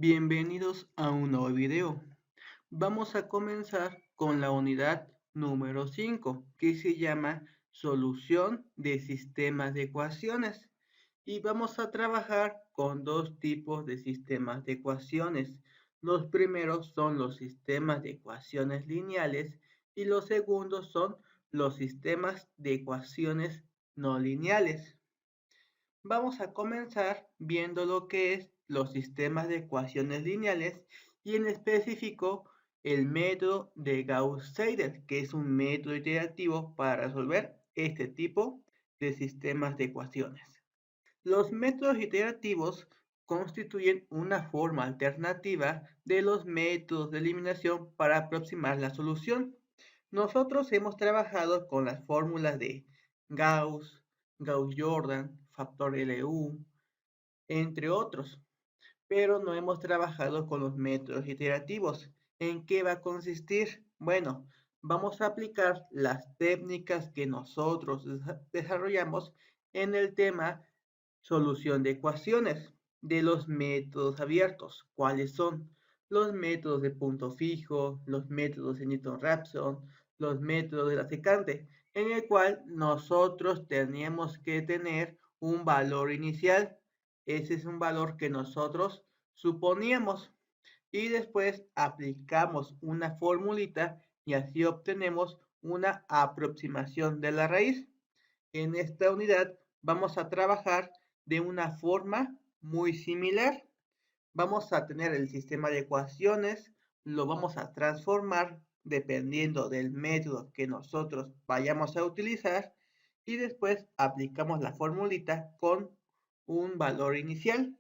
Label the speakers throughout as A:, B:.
A: Bienvenidos a un nuevo video. Vamos a comenzar con la unidad número 5, que se llama Solución de sistemas de ecuaciones. Y vamos a trabajar con dos tipos de sistemas de ecuaciones. Los primeros son los sistemas de ecuaciones lineales y los segundos son los sistemas de ecuaciones no lineales. Vamos a comenzar viendo lo que es los sistemas de ecuaciones lineales y en específico el método de Gauss-Seidel, que es un método iterativo para resolver este tipo de sistemas de ecuaciones. Los métodos iterativos constituyen una forma alternativa de los métodos de eliminación para aproximar la solución. Nosotros hemos trabajado con las fórmulas de Gauss, Gauss-Jordan, factor LU, entre otros, pero no hemos trabajado con los métodos iterativos. ¿En qué va a consistir? Bueno, vamos a aplicar las técnicas que nosotros desarrollamos en el tema solución de ecuaciones de los métodos abiertos. ¿Cuáles son? Los métodos de punto fijo, los métodos de Newton-Raphson, los métodos de la secante, en el cual nosotros teníamos que tener un valor inicial. Ese es un valor que nosotros suponíamos y después aplicamos una formulita y así obtenemos una aproximación de la raíz. En esta unidad vamos a trabajar de una forma muy similar. Vamos a tener el sistema de ecuaciones, lo vamos a transformar dependiendo del método que nosotros vayamos a utilizar y después aplicamos la formulita con un valor inicial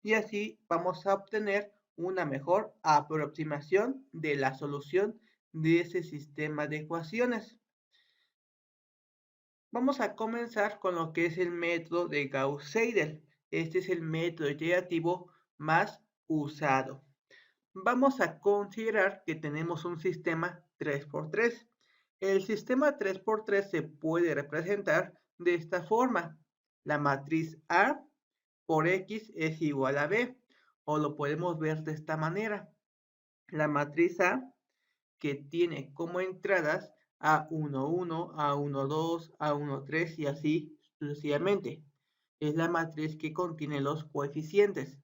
A: y así vamos a obtener una mejor aproximación de la solución de ese sistema de ecuaciones. Vamos a comenzar con lo que es el método de Gauss-Seidel. Este es el método iterativo más usado. Vamos a considerar que tenemos un sistema 3×3. El sistema 3×3 se puede representar de esta forma. La matriz A por X es igual a B, o lo podemos ver de esta manera. La matriz A que tiene como entradas A11, A12, A13 y así sucesivamente. Es la matriz que contiene los coeficientes.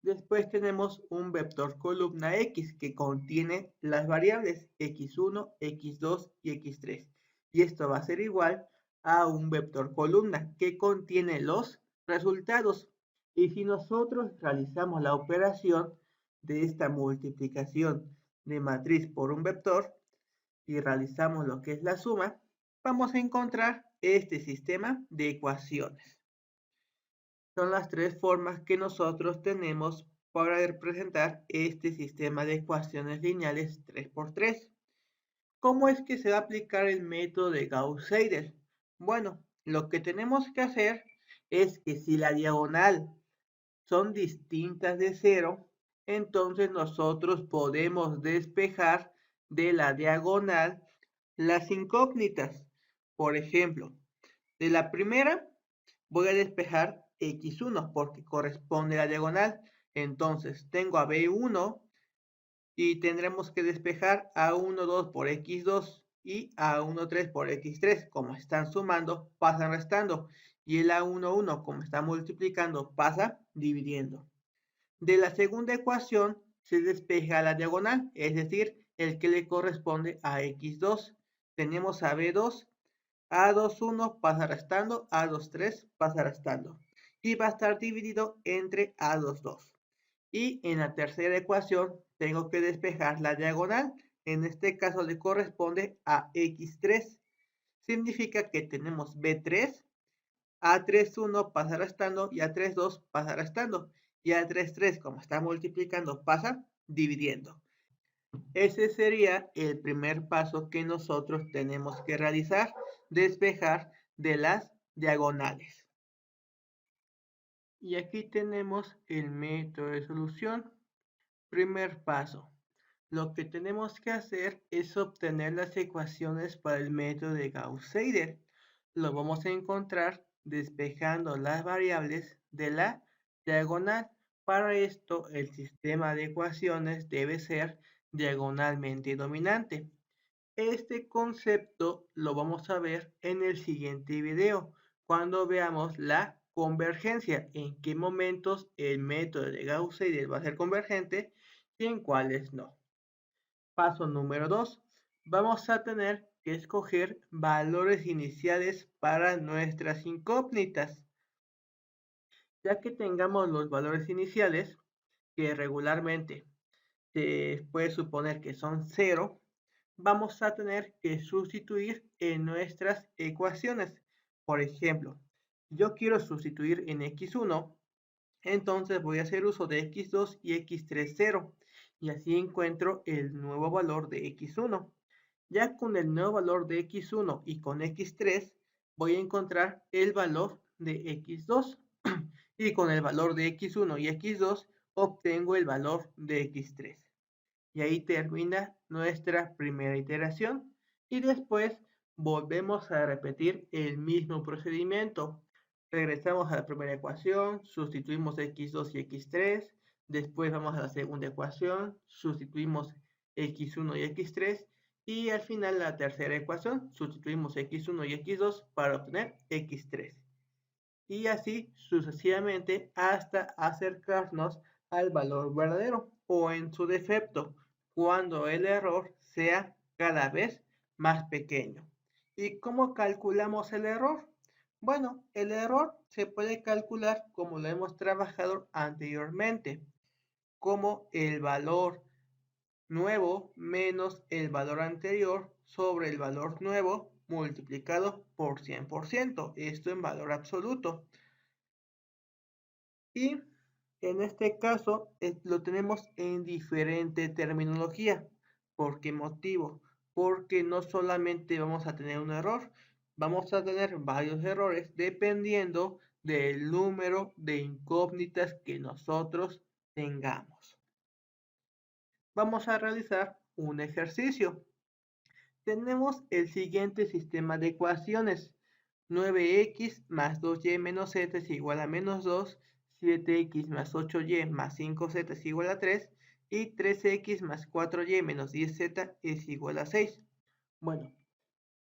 A: Después tenemos un vector columna X que contiene las variables X1, X2 y X3. Y esto va a ser igual a un vector columna que contiene los resultados. Y si nosotros realizamos la operación de esta multiplicación de matriz por un vector y realizamos lo que es la suma, vamos a encontrar este sistema de ecuaciones. Son las tres formas que nosotros tenemos para representar este sistema de ecuaciones lineales 3×3. ¿Cómo es que se va a aplicar el método de Gauss-Seidel? Bueno, lo que tenemos que hacer es que si la diagonal son distintas de 0, entonces nosotros podemos despejar de la diagonal las incógnitas. Por ejemplo, de la primera voy a despejar x1 porque corresponde a la diagonal. Entonces tengo a b1 y tendremos que despejar a 1,2 por x2 y a 1,3 por x3. Como están sumando, pasan restando. Y el a11, como está multiplicando, pasa dividiendo. De la segunda ecuación se despeja la diagonal, es decir, el que le corresponde a x2. Tenemos a b2, a21 pasa restando, a23 pasa restando. Y va a estar dividido entre a22. Y en la tercera ecuación tengo que despejar la diagonal. En este caso le corresponde a x3. Significa que tenemos b3, a31 pasa restando y a32 pasa restando. Y a33, como está multiplicando, pasa dividiendo. Ese sería el primer paso que nosotros tenemos que realizar, despejar de las diagonales. Y aquí tenemos el método de solución. Primer paso. Lo que tenemos que hacer es obtener las ecuaciones para el método de Gauss-Seidel. Lo vamos a encontrar despejando las variables de la diagonal. Para esto, el sistema de ecuaciones debe ser diagonalmente dominante. Este concepto lo vamos a ver en el siguiente video, cuando veamos la convergencia, en qué momentos el método de Gauss-Seidel va a ser convergente y en cuáles no. Paso número 2. Vamos a tener que escoger valores iniciales para nuestras incógnitas. Ya que tengamos los valores iniciales, que regularmente se puede suponer que son 0, vamos a tener que sustituir en nuestras ecuaciones. Por ejemplo, yo quiero sustituir en x1, entonces voy a hacer uso de x2 y x3 0, y así encuentro el nuevo valor de x1. Ya con el nuevo valor de x1 y con x3 voy a encontrar el valor de x2, y con el valor de x1 y x2 obtengo el valor de x3. Y ahí termina nuestra primera iteración y después volvemos a repetir el mismo procedimiento. Regresamos a la primera ecuación, sustituimos x2 y x3, después vamos a la segunda ecuación, sustituimos x1 y x3 y al final la tercera ecuación, sustituimos x1 y x2 para obtener x3. Y así sucesivamente hasta acercarnos al valor verdadero o en su defecto, cuando el error sea cada vez más pequeño. ¿Y cómo calculamos el error? Bueno, el error se puede calcular como lo hemos trabajado anteriormente, como el valor nuevo menos el valor anterior sobre el valor nuevo multiplicado por 100%, esto en valor absoluto. Y en este caso lo tenemos en diferente terminología. ¿Por qué motivo? Porque no solamente vamos a tener un error, vamos a tener varios errores dependiendo del número de incógnitas que nosotros tengamos. Vamos a realizar un ejercicio. Tenemos el siguiente sistema de ecuaciones. 9x más 2y menos z es igual a menos 2, 7x más 8y más 5z es igual a 3 y 3x más 4y menos 10z es igual a 6. Bueno,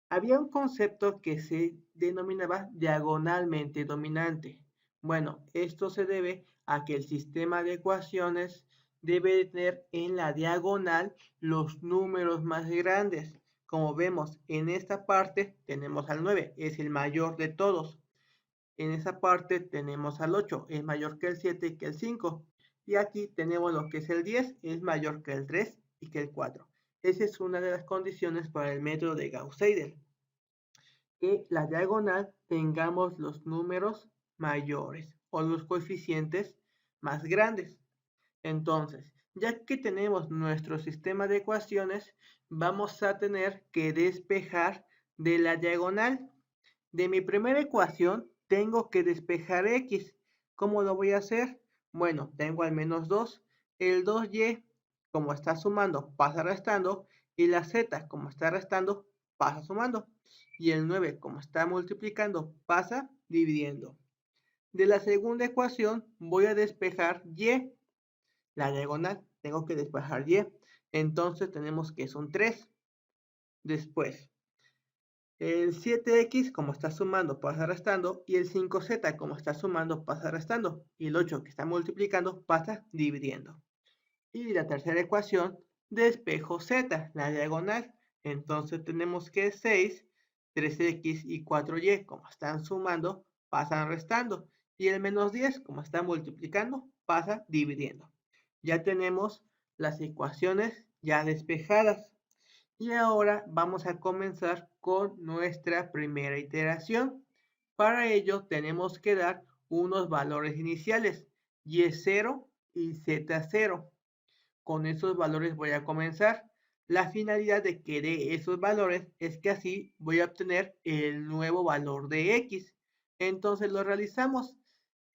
A: había un concepto que se denominaba diagonalmente dominante. Bueno, esto se debe a que el sistema de ecuaciones debe tener en la diagonal los números más grandes. Como vemos en esta parte tenemos al 9, es el mayor de todos. En esa parte tenemos al 8, es mayor que el 7 y que el 5. Y aquí tenemos lo que es el 10, es mayor que el 3 y que el 4. Esa es una de las condiciones para el método de Gauss-Seidel, que la diagonal tengamos los números mayores o los coeficientes más grandes. Entonces, ya que tenemos nuestro sistema de ecuaciones, vamos a tener que despejar de la diagonal. De mi primera ecuación, tengo que despejar x. ¿Cómo lo voy a hacer? Bueno, tengo al menos 2. El 2y, como está sumando, pasa restando. Y la z, como está restando, pasa sumando. Y el 9, como está multiplicando, pasa dividiendo. De la segunda ecuación, voy a despejar y. La diagonal, tengo que despejar y. Entonces tenemos que son 3. Después, el 7x, como está sumando, pasa restando. Y el 5z, como está sumando, pasa restando. Y el 8, que está multiplicando, pasa dividiendo. Y la tercera ecuación, despejo z, la diagonal. Entonces tenemos que 6, 3x y 4y, como están sumando, pasan restando. Y el menos 10, como está multiplicando, pasa dividiendo. Ya tenemos las ecuaciones ya despejadas. Y ahora vamos a comenzar con nuestra primera iteración. Para ello tenemos que dar unos valores iniciales, y0 y z0. Con esos valores voy a comenzar. La finalidad de que dé esos valores es que así voy a obtener el nuevo valor de x. Entonces lo realizamos.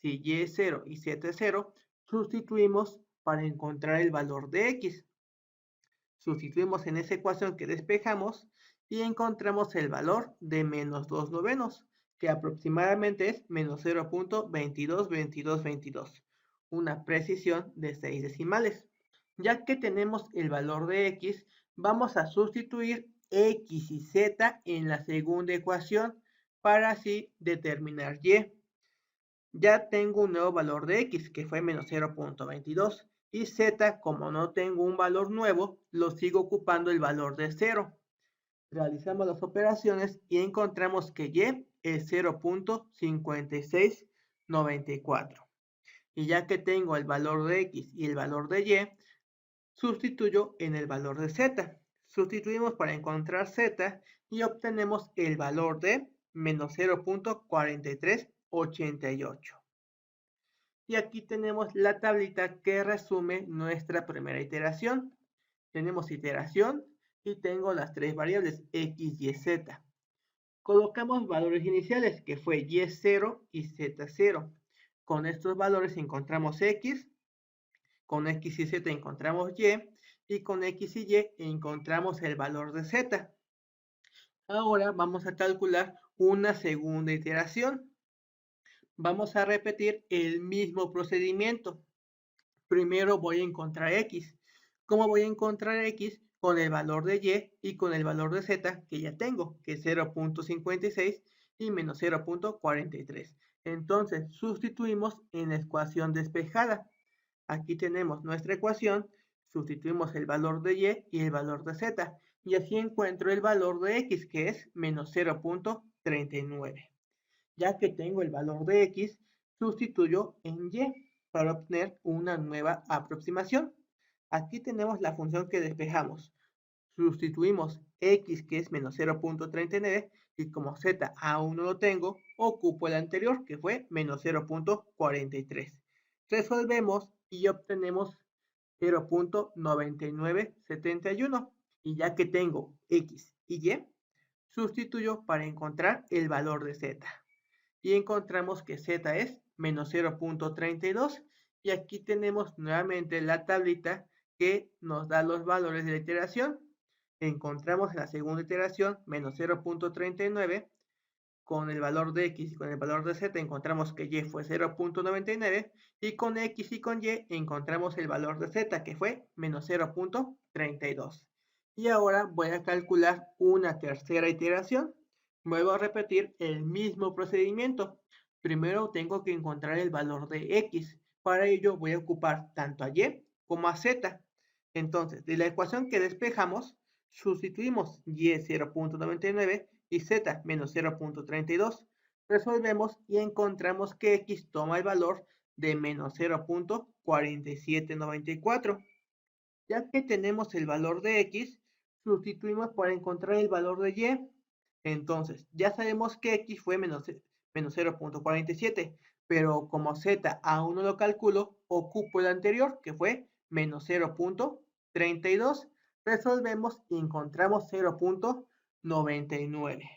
A: Si y0 y z0, sustituimos para encontrar el valor de x. Sustituimos en esa ecuación que despejamos y encontramos el valor de menos 2 novenos, que aproximadamente es menos 0.222222. una precisión de 6 decimales. Ya que tenemos el valor de x, vamos a sustituir x y z en la segunda ecuación para así determinar y. Ya tengo un nuevo valor de x, que fue menos 0.22, y z, como no tengo un valor nuevo, lo sigo ocupando el valor de 0. Realizamos las operaciones y encontramos que y es 0.5694. Y ya que tengo el valor de x y el valor de y, sustituyo en el valor de z. Sustituimos para encontrar z y obtenemos el valor de menos 0.4388. Y aquí tenemos la tablita que resume nuestra primera iteración. Tenemos iteración y tengo las tres variables x, y, z. Colocamos valores iniciales, que fue y0 y z0. Con estos valores encontramos x, con x y z encontramos y con x y encontramos el valor de z. Ahora vamos a calcular una segunda iteración. Vamos a repetir el mismo procedimiento. Primero voy a encontrar x. ¿Cómo voy a encontrar x? Con el valor de y con el valor de z que ya tengo, que es 0.56 y menos 0.43. Entonces, sustituimos en la ecuación despejada. Aquí tenemos nuestra ecuación, sustituimos el valor de y el valor de z, y así encuentro el valor de x, que es menos 0.39. Ya que tengo el valor de x, sustituyo en y para obtener una nueva aproximación. Aquí tenemos la función que despejamos. Sustituimos x, que es menos 0.39, y como z aún no lo tengo, ocupo el anterior, que fue menos 0.43. Resolvemos y obtenemos 0.9971. Y ya que tengo x y y, sustituyo para encontrar el valor de z. Y encontramos que z es menos 0.32. Y aquí tenemos nuevamente la tablita que nos da los valores de la iteración. Encontramos en la segunda iteración menos 0.39. Con el valor de x y con el valor de z encontramos que y fue 0.99. Y con x y con y encontramos el valor de z, que fue menos 0.32. Y ahora voy a calcular una tercera iteración. Vuelvo a repetir el mismo procedimiento. Primero tengo que encontrar el valor de x. Para ello voy a ocupar tanto a y como a z. Entonces, de la ecuación que despejamos, sustituimos y 0.99 y z menos 0.32. Resolvemos y encontramos que x toma el valor de menos 0.4794. Ya que tenemos el valor de x, sustituimos para encontrar el valor de y. Entonces, ya sabemos que x fue menos 0.47, pero como z aún no lo calculo, ocupo el anterior, que fue menos 0.32. Resolvemos y encontramos 0.99.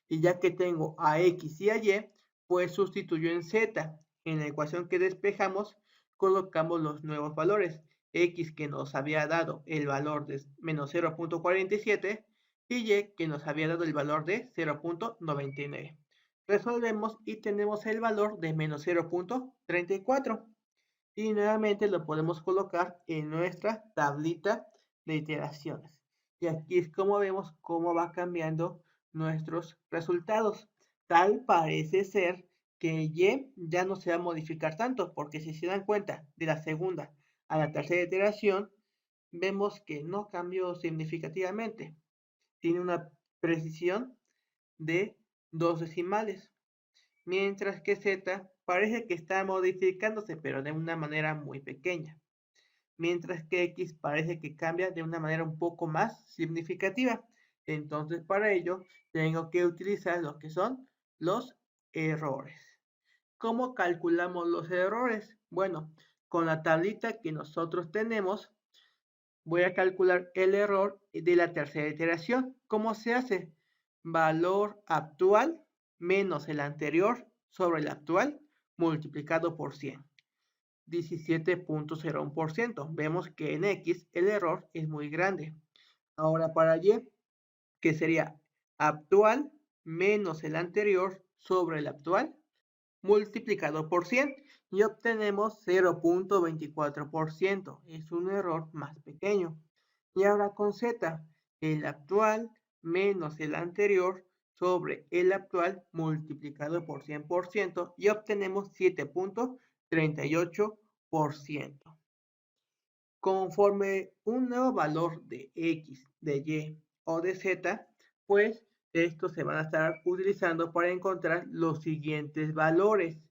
A: Y ya que tengo a x y a y, pues sustituyo en z. En la ecuación que despejamos, colocamos los nuevos valores. X, que nos había dado el valor de menos 0.47, y y, que nos había dado el valor de 0.99. Resolvemos y tenemos el valor de menos 0.34. Y nuevamente lo podemos colocar en nuestra tablita de iteraciones. Y aquí es como vemos cómo va cambiando nuestros resultados. Tal parece ser que y ya no se va a modificar tanto, porque si se dan cuenta, de la segunda a la tercera iteración, vemos que no cambió significativamente. Tiene una precisión de 2 decimales, mientras que z parece que está modificándose, pero de una manera muy pequeña, mientras que x parece que cambia de una manera un poco más significativa. Entonces, para ello, tengo que utilizar lo que son los errores. ¿Cómo calculamos los errores? Bueno, con la tablita que nosotros tenemos, voy a calcular el error de la tercera iteración. ¿Cómo se hace? Valor actual menos el anterior sobre el actual multiplicado por 100. 17.01%. Vemos que en X el error es muy grande. Ahora para Y, que sería actual menos el anterior sobre el actual multiplicado por 100. y obtenemos 0.24%. Es un error más pequeño. Y ahora con z, el actual menos el anterior sobre el actual multiplicado por 100% y obtenemos 7.38%. Conforme un nuevo valor de x, de y o de z, pues estos se van a estar utilizando para encontrar los siguientes valores.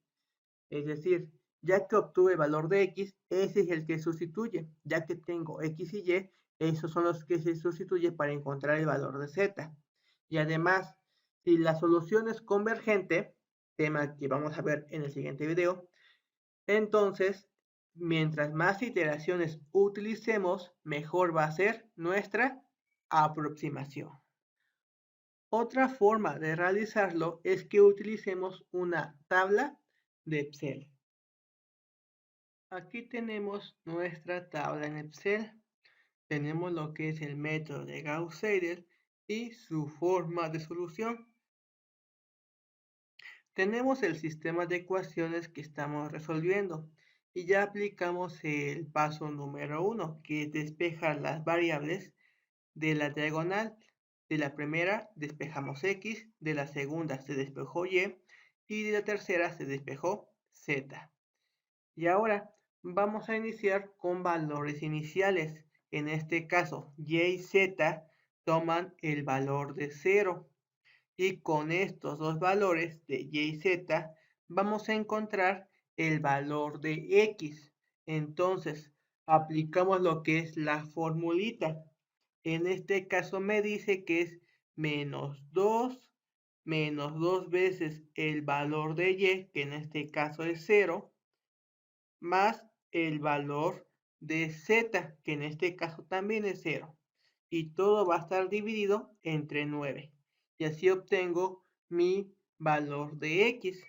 A: Es decir, ya que obtuve el valor de x, ese es el que sustituye. Ya que tengo x y y, esos son los que se sustituyen para encontrar el valor de z. Y además, si la solución es convergente, tema que vamos a ver en el siguiente video, entonces, mientras más iteraciones utilicemos, mejor va a ser nuestra aproximación. Otra forma de realizarlo es que utilicemos una tabla de Excel. Aquí tenemos nuestra tabla en Excel. Tenemos lo que es el método de Gauss-Seidel y su forma de solución. Tenemos el sistema de ecuaciones que estamos resolviendo y ya aplicamos el paso número 1, que es despejar las variables de la diagonal. De la primera despejamos x, de la segunda se despejó y de la tercera se despejó z. Y ahora vamos a iniciar con valores iniciales. En este caso, y y z toman el valor de 0. Y con estos dos valores de y y z vamos a encontrar el valor de x. Entonces, aplicamos lo que es la formulita. En este caso me dice que es menos 2 veces el valor de y, que en este caso es 0, más el valor de z, que en este caso también es 0. Y todo va a estar dividido entre 9. Y así obtengo mi valor de x.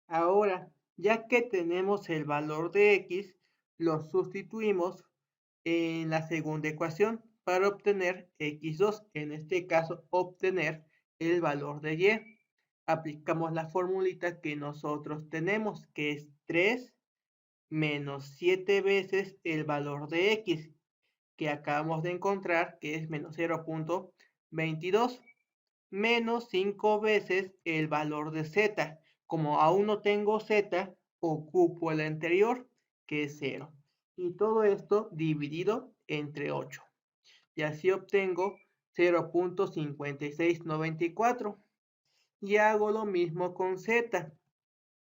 A: Ahora, ya que tenemos el valor de x, lo sustituimos en la segunda ecuación para obtener x2. En este caso, obtener el valor de y. Aplicamos la formulita que nosotros tenemos, que es 3 menos 7 veces el valor de x, que acabamos de encontrar, que es menos 0.22, menos 5 veces el valor de z. Como aún no tengo z, ocupo el anterior, que es 0. Y todo esto dividido entre 8. Y así obtengo 0.5694. Y hago lo mismo con z.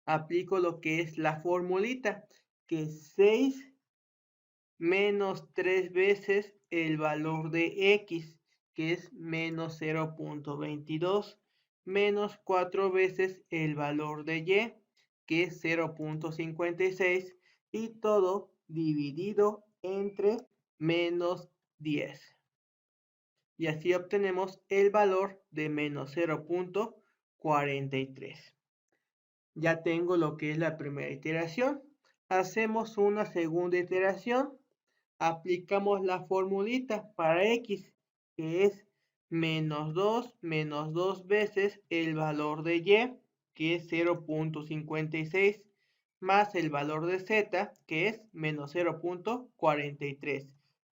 A: Aplico lo que es la formulita, que es 6 menos 3 veces el valor de x, que es menos 0.22, menos 4 veces el valor de y, que es 0.56, y todo dividido entre menos 10. Y así obtenemos el valor de menos 0.43. Ya tengo lo que es la primera iteración. Hacemos una segunda iteración. Aplicamos la formulita para x, que es menos 2 veces el valor de y, que es 0.56, más el valor de z, que es menos 0.43.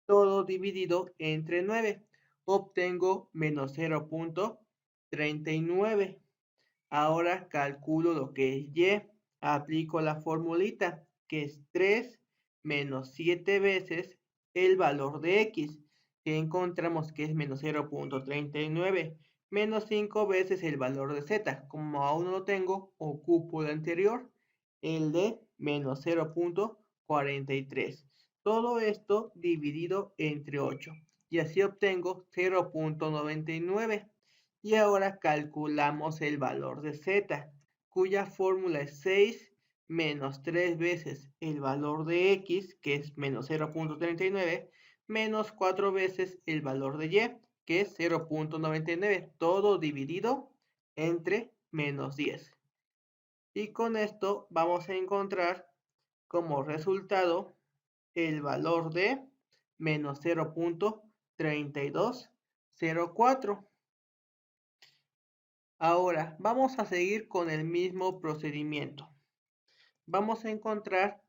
A: Todo dividido entre 9. Obtengo menos 0.39. Ahora calculo lo que es y. Aplico la formulita, que es 3 menos 7 veces el valor de x, que encontramos que es menos 0.39, menos 5 veces el valor de z. Como aún no lo tengo, ocupo el anterior, el de menos 0.43. Todo esto dividido entre 8. Y así obtengo 0.99. Y ahora calculamos el valor de z, cuya fórmula es 6 menos 3 veces el valor de x, que es menos 0.39, menos 4 veces el valor de y, que es 0.99, todo dividido entre menos 10. Y con esto vamos a encontrar como resultado el valor de menos 0.3204. Ahora, vamos a seguir con el mismo procedimiento. vamos a encontrar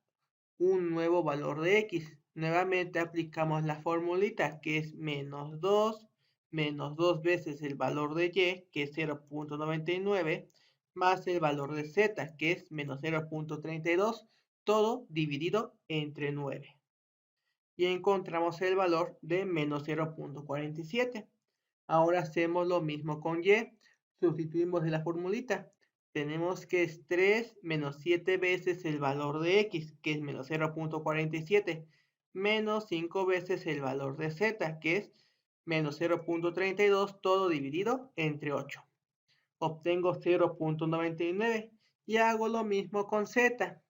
A: un nuevo valor de x. Nuevamente aplicamos la formulita que es menos 2 veces el valor de y, que es 0.99, más el valor de z, que es menos 0.32, todo dividido entre 9. Y encontramos el valor de menos 0.47. Ahora hacemos lo mismo con y. Sustituimos en la formulita. Tenemos que es 3 menos 7 veces el valor de x, que es menos 0.47, menos 5 veces el valor de z, que es menos 0.32, todo dividido entre 8. Obtengo 0.99 y hago lo mismo con z.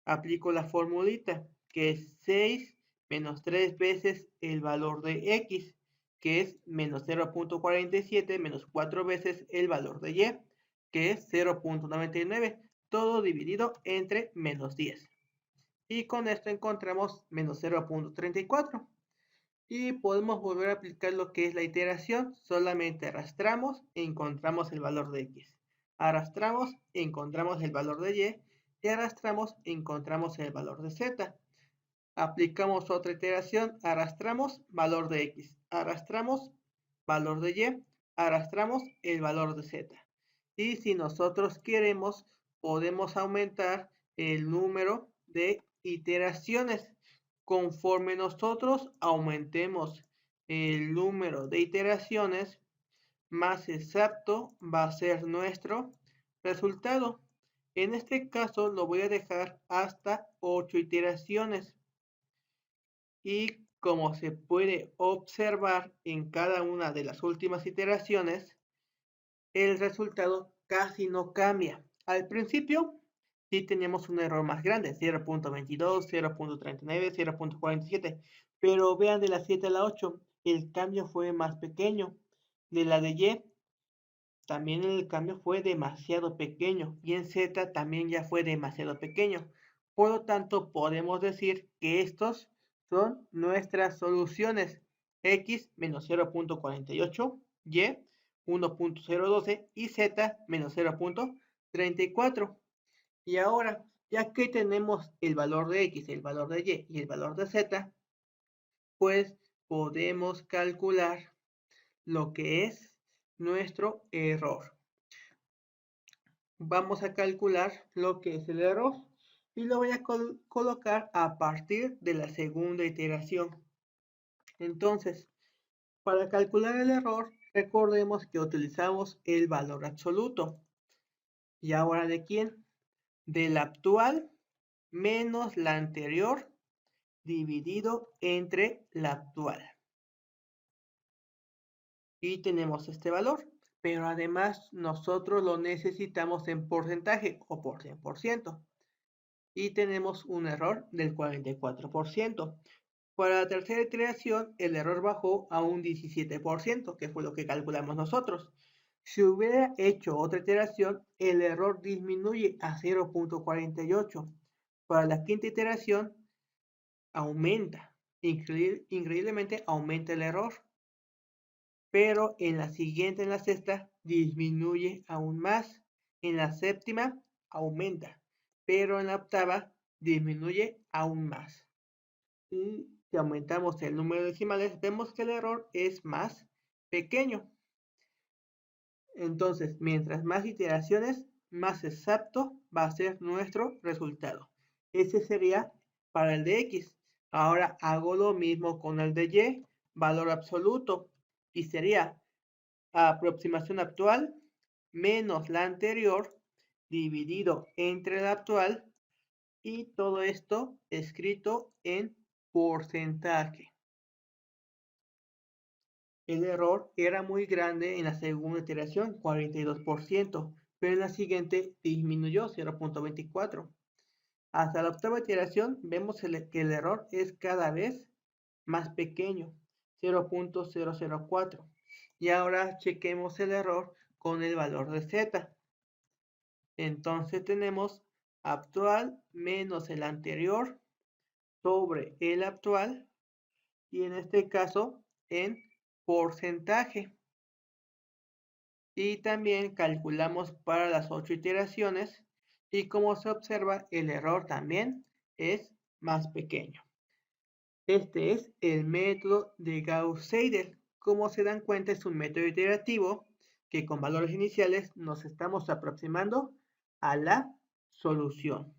A: Aplico la formulita, que es 6 menos 3 veces el valor de x, que es menos 0.47 menos 4 veces el valor de y, que es 0.99, todo dividido entre menos 10. Y con esto encontramos menos 0.34. Y podemos volver a aplicar lo que es la iteración. Solamente arrastramos e encontramos el valor de x. Arrastramos e encontramos el valor de y. Y arrastramos e encontramos el valor de z. Aplicamos otra iteración. Arrastramos valor de x. Arrastramos valor de y. Arrastramos el valor de z. Y si nosotros queremos, podemos aumentar el número de iteraciones. Conforme nosotros aumentemos el número de iteraciones, más exacto va a ser nuestro resultado. En este caso lo voy a dejar hasta 8 iteraciones. Y como se puede observar en cada una de las últimas iteraciones, el resultado casi no cambia. Al principio sí teníamos un error más grande, 0.22, 0.39, 0.47, pero vean de la 7 a la 8, el cambio fue más pequeño. De la de Y, también el cambio fue demasiado pequeño, y en Z también ya fue demasiado pequeño. Por lo tanto, podemos decir que estos son nuestras soluciones. X menos 0.48, Y 1.012 y Z menos 0.34. Y ahora, ya que tenemos el valor de X, el valor de Y y el valor de Z, pues podemos calcular lo que es nuestro error. Vamos a calcular lo que es el error y lo voy a colocar a partir de la segunda iteración. Entonces, para calcular el error, recordemos que utilizamos el valor absoluto. ¿Y ahora de quién? Del actual menos la anterior dividido entre la actual. Y tenemos este valor, pero además nosotros lo necesitamos en porcentaje o por 100%. Y tenemos un error del 44%. Para la tercera iteración, el error bajó a un 17%, que fue lo que calculamos nosotros. Si hubiera hecho otra iteración, el error disminuye a 0.48. Para la quinta iteración, aumenta. Increíblemente aumenta el error. Pero en la siguiente, en la sexta, disminuye aún más. En la séptima, aumenta. Pero en la octava, disminuye aún más. Y si aumentamos el número de decimales, vemos que el error es más pequeño. Entonces, mientras más iteraciones, más exacto va a ser nuestro resultado. Ese sería para el de X. Ahora hago lo mismo con el de Y, valor absoluto. Y sería aproximación actual menos la anterior dividido entre la actual. Y todo esto escrito en porcentaje. El error era muy grande en la segunda iteración, 42%, pero en la siguiente disminuyó 0.24. Hasta la octava iteración vemos que el error es cada vez más pequeño, 0.004. Y ahora chequemos el error con el valor de z. Entonces tenemos actual menos el anterior sobre el actual, y en este caso en porcentaje. Y también calculamos para las 8 iteraciones Y como se observa, el error también es más pequeño. Este es el método de Gauss-Seidel. Como se dan cuenta, es un método iterativo que con valores iniciales nos estamos aproximando a la solución.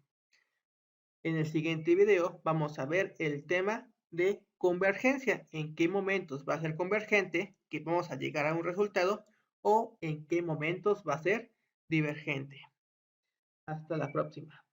A: En el siguiente video vamos a ver el tema de convergencia, en qué momentos va a ser convergente, que vamos a llegar a un resultado, o en qué momentos va a ser divergente. Hasta la próxima.